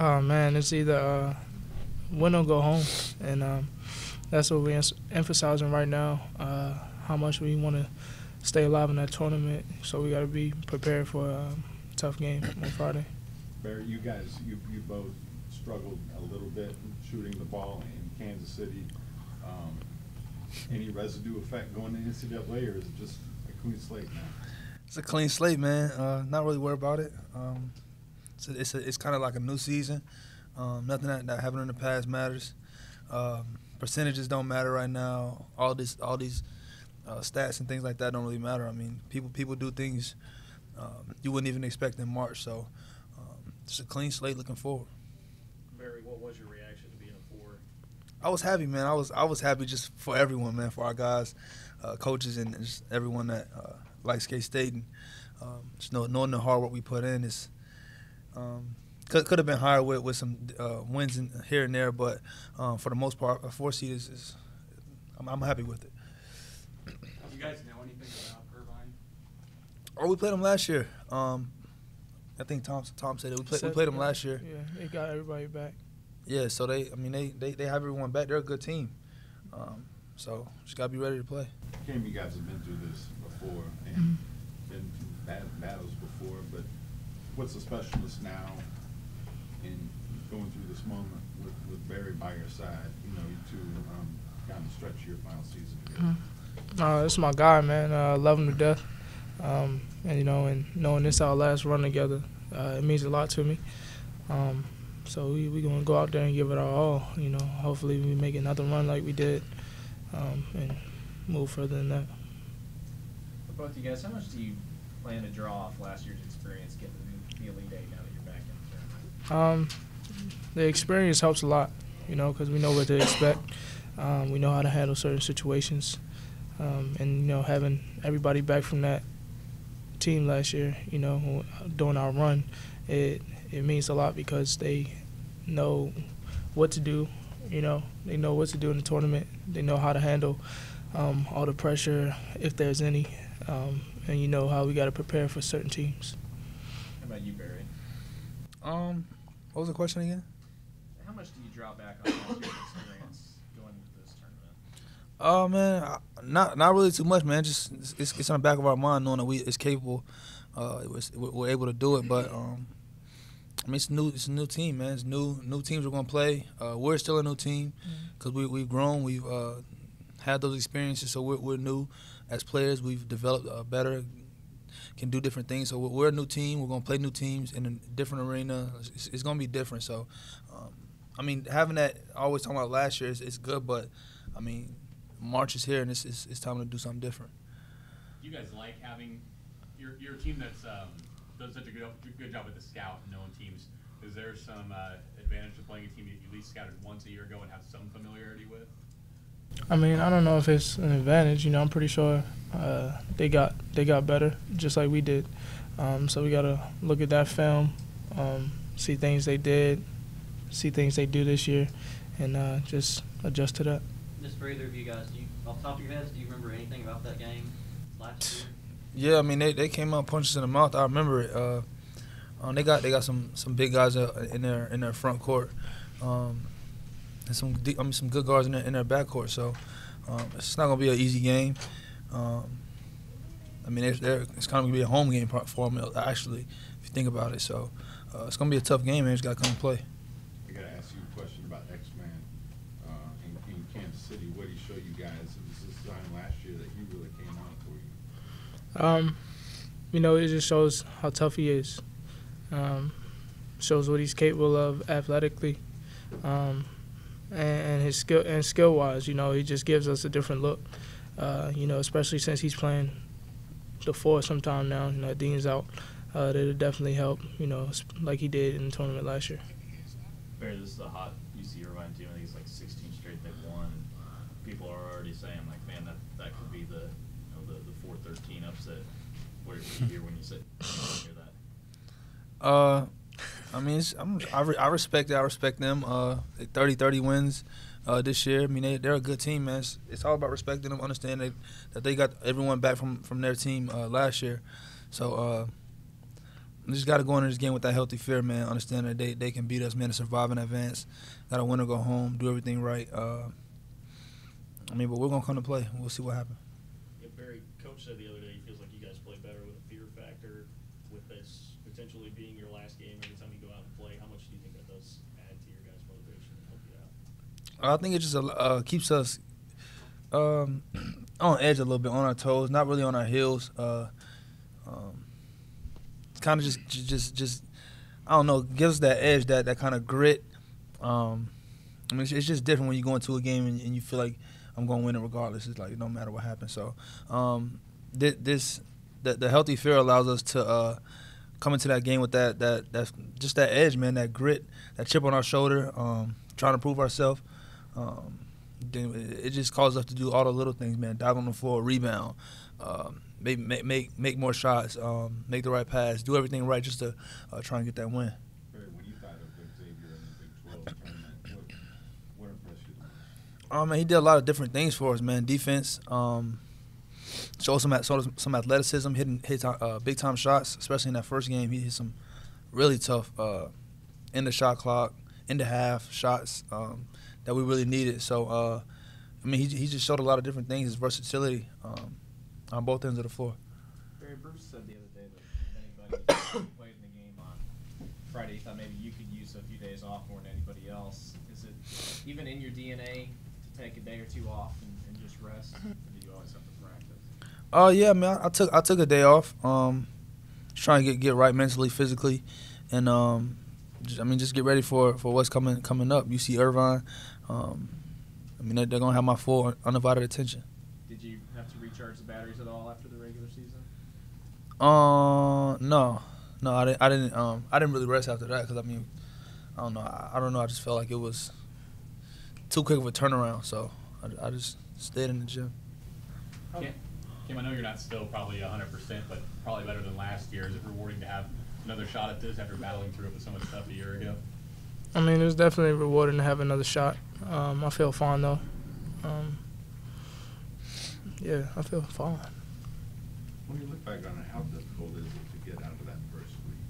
Oh man, it's either win or go home, and that's what we're emphasizing right now. How much we want to stay alive in that tournament, so we got to be prepared for a tough game on Friday. Barry, you guys, you both struggled a little bit shooting the ball in Kansas City. Any residue effect going to NCAA, or is it just a clean slate now? It's a clean slate, man. Not really worried about it. It's kind of like a new season. Nothing that happened in the past matters. Percentages don't matter right now. All these stats and things like that don't really matter. I mean, people do things you wouldn't even expect in March. So it's a clean slate looking forward. Barry, what was your reaction to being a 4? I was happy, man. I was happy just for everyone, man, for our guys, coaches, and just everyone that likes K-State. And just knowing the hard work we put in is could have been higher with some wins here and there, but for the most part, a 4 seed is I'm happy with it. Do you guys know anything about Irvine? Oh, we played them last year. I think Tom said it. We played them last year. Yeah, they got everybody back. Yeah, so they have everyone back. They're a good team. So just gotta be ready to play. Cam, you guys have been through this before and been through battles before, but what's the specialist now in going through this moment with Barry by your side? You know, you two kind of stretch your final season together. This is my guy, man. I love him to death. And knowing this our last run together, it means a lot to me. So we're gonna go out there and give it our all. You know, hopefully we make another run like we did, and move further than that. For both you guys, how much do you plan to draw off last year's experience getting the Elite Eight now that you're back in the tournament? The experience helps a lot, you know, because we know what to expect. We know how to handle certain situations, and having everybody back from that team last year, during our run, it means a lot because they know what to do. They know what to do in the tournament. They know how to handle all the pressure, if there's any, and how we got to prepare for certain teams. How about you, Barry? What was the question again? How much do you draw back on last year's experience going into this tournament? Oh man, not really too much, man. Just it's on the back of our mind knowing that it's capable. We're able to do it, but I mean it's a new team, man. It's new teams we're gonna play. We're still a new team because we've grown. We've had those experiences, so we're new as players. We've developed better, can do different things. So we're a new team. We're gonna play new teams in a different arena. It's gonna be different. So I mean, having that always talking about last year is good, but I mean, March is here and it's time to do something different. You guys like having your team that's does such a good job with the scout and knowing teams. Is there some advantage to playing a team that you at least scouted once a year ago and have some familiarity with? I mean, I don't know if it's an advantage. I'm pretty sure they got better just like we did. So we gotta look at that film, see things they did, see things they do this year, and just adjust to that. Just for either of you guys, off the top of your heads, do you remember anything about that game last year? Yeah, I mean they came out punches in the mouth. I remember it. They got some big guys in their front court, and some good guards in their back court. So it's not gonna be an easy game. I mean it's kind of gonna be a home game for them actually, if you think about it. So it's gonna be a tough game, man. You just gotta come and play. I gotta ask you a question about X-Man in Kansas City. What did he show you guys? It was this time last year that he really came on for you. It just shows how tough he is. Shows what he's capable of athletically, and his skill wise. He just gives us a different look. Especially since he's playing the 4 sometime now. Dean's out. That'll definitely help. Like he did in the tournament last year. Barry, this is a hot UC Irvine team. I think it's like 16 straight they've won. People are already saying like, man, that could be the 4-13 upset. What do you hear when you hear that? I mean, I respect it. I respect them. 30 wins this year. I mean, they're a good team, man. It's all about respecting them, understanding that they got everyone back from their team last year. So just got to go into this game with that healthy fear, man. Understand that they can beat us, man, to survive in advance. Got to win or go home, do everything right. But we're going to come to play. We'll see what happens. Yeah, Barry, Coach said the other day he feels like you guys play better with a fear factor, with this potentially being your last game every time you go out and play. How much do you think that does add to your guys' motivation and help you out? I think it just keeps us on edge a little bit, on our toes, not really on our heels. It's kind of just I don't know, gives us that edge, that kind of grit. It's just different when you go into a game and you feel like I'm going to win it regardless. It's like no matter what happens. So the healthy fear allows us to come into that game with that just that edge, man, that grit, that chip on our shoulder, trying to prove ourselves. It just causes us to do all the little things, man. Dive on the floor, rebound, make more shots, make the right pass, do everything right just to try and get that win. Barry, when you thought of Xavier in the Big 12 tournament, what impressed you the most? Man, he did a lot of different things for us, man. Defense, showed some athleticism, hit big time shots, especially in that first game. He hit some really tough in the shot clock, in the half shots that we really needed. So, he just showed a lot of different things, his versatility on both ends of the floor. Barry, Bruce said the other day that if anybody played in the game on Friday, he thought maybe you could use a few days off more than anybody else. Is it even in your DNA to take a day or two off and just rest, or do you always have to practice? Yeah, man, I took a day off, just trying to get right mentally, physically, and just get ready for what's coming up. UC Irvine, they're gonna have my full undivided attention. Did you have to recharge the batteries at all after the regular season? No, I didn't really rest after that because I don't know. I just felt like it was too quick of a turnaround, so I just stayed in the gym. Kim, I know you're not still probably 100%, but probably better than last year. Is it rewarding to have another shot at this after battling through it with so much stuff a year ago? It was definitely rewarding to have another shot. I feel fine, though. Yeah, I feel fine. When you look back on it, how difficult is it to get out of that first week?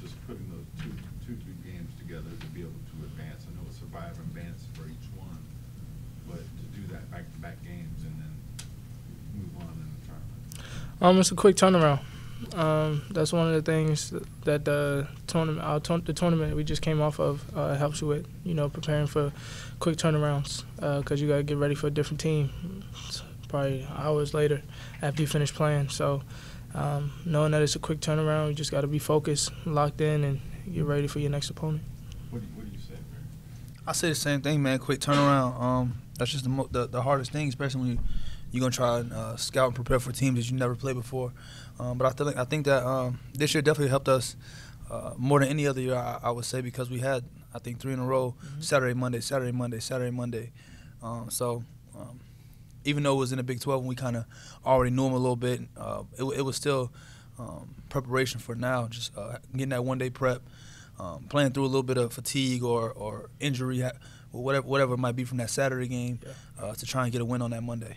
Just putting those two big games together to be able to advance. I know it's survive and advance for each one, but to do that back-to-back games and then move on in the tournament. It's a quick turnaround. That's one of the things that the tournament we just came off of helps you with, preparing for quick turnarounds because you got to get ready for a different team probably hours later after you finish playing. So knowing that it's a quick turnaround, you just got to be focused, locked in, and get ready for your next opponent. What do you say, Barry? I say the same thing, man. Quick turnaround. That's just the hardest thing, especially when you're gonna try and scout and prepare for teams that you never played before. But I think that this year definitely helped us more than any other year. I would say because we had 3 in a row: Saturday, Monday, Saturday, Monday, Saturday, Monday. Even though it was in the Big 12 and we kind of already knew them a little bit, it was still preparation for now. Just getting that one-day prep, playing through a little bit of fatigue or injury, whatever it might be from that Saturday game, to try and get a win on that Monday.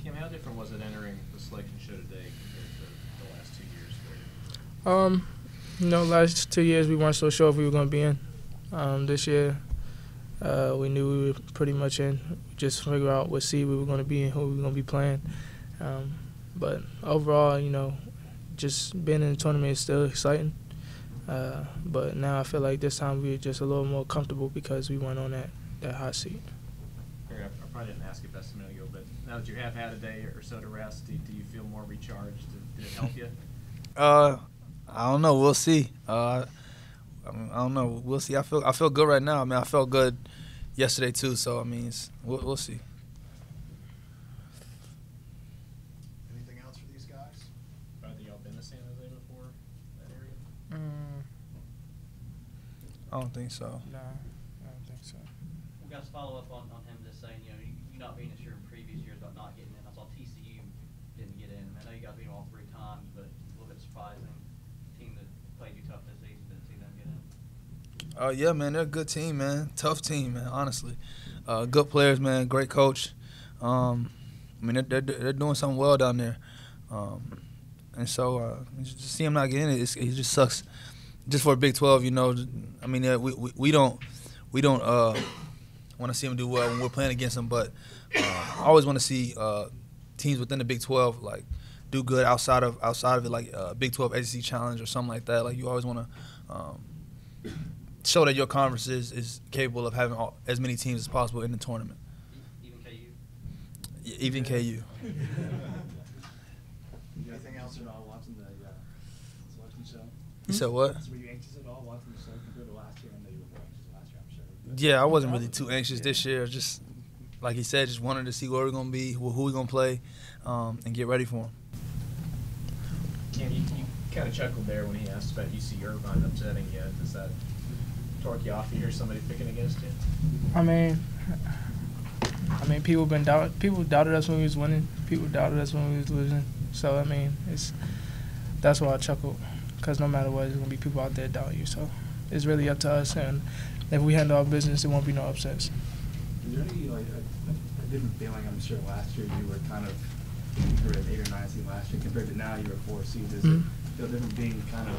Kim, how different was it entering the selection show today compared to the last 2 years for you? Last 2 years we weren't so sure if we were going to be in. This year we knew we were pretty much in. Just figure out what seed we were going to be and who we were going to be playing. But overall, just being in the tournament is still exciting. But now I feel like this time we're just a little more comfortable because we weren't on that hot seat. Barry, I probably didn't ask you this a minute ago, but now that you have had a day or so to rest, do you feel more recharged? Did it help you? I don't know. We'll see. I don't know. We'll see. I feel good right now. I felt good yesterday too. So we'll see. Anything else for these guys? Have y'all been to San Jose before, that area? I don't think so. Nah, I don't think so. We got to follow up on him just saying, you not being as sure in previous years about not getting in. I saw TCU didn't get in. I know you got to beat them all 3 times, but it's a little bit surprising. Team that played you tough this season didn't see them get in. Yeah, man, they're a good team, man. Tough team, man. Honestly, good players, man. Great coach. They're doing something well down there. and so just to see him not getting it, it just sucks. Just for Big 12, you know. I mean, we don't want to see him do well when we're playing against him, but I always want to see teams within the Big 12 like do good outside of it, like Big 12 SEC Challenge or something like that. Like you always want to show that your conference is capable of having as many teams as possible in the tournament. Even KU? Yeah, even KU. Anything else at all watching the selection show? You said what? Were you anxious at all watching the show compared to last year? I know you were more anxious last year, I'm sure. Yeah, I wasn't really too anxious this year. Just like he said, just wanted to see where we're gonna be, who we're gonna play, and get ready for him. Cam, you kind of chuckled there when he asked about UC Irvine upsetting you. Does that torque you off to hear somebody picking against you? I mean, people doubted us when we was winning. People doubted us when we was losing. So I mean, that's why I chuckled, because no matter what, there's gonna be people out there doubting you. So it's really up to us, and if we handle our business, there won't be no upsets. Is there any a different feeling? I'm sure last year you were kind of you were at 8 or 9 seed last year compared to now you were 4 seed. Does it feel different being kind of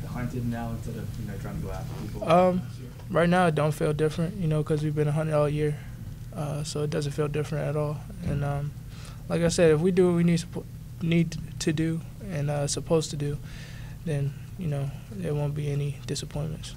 the hunted now instead of trying to go after people last year? Right now it don't feel different, because we've been hunted all year, so it doesn't feel different at all. And like I said, if we do what we need to do and supposed to do, then there won't be any disappointments.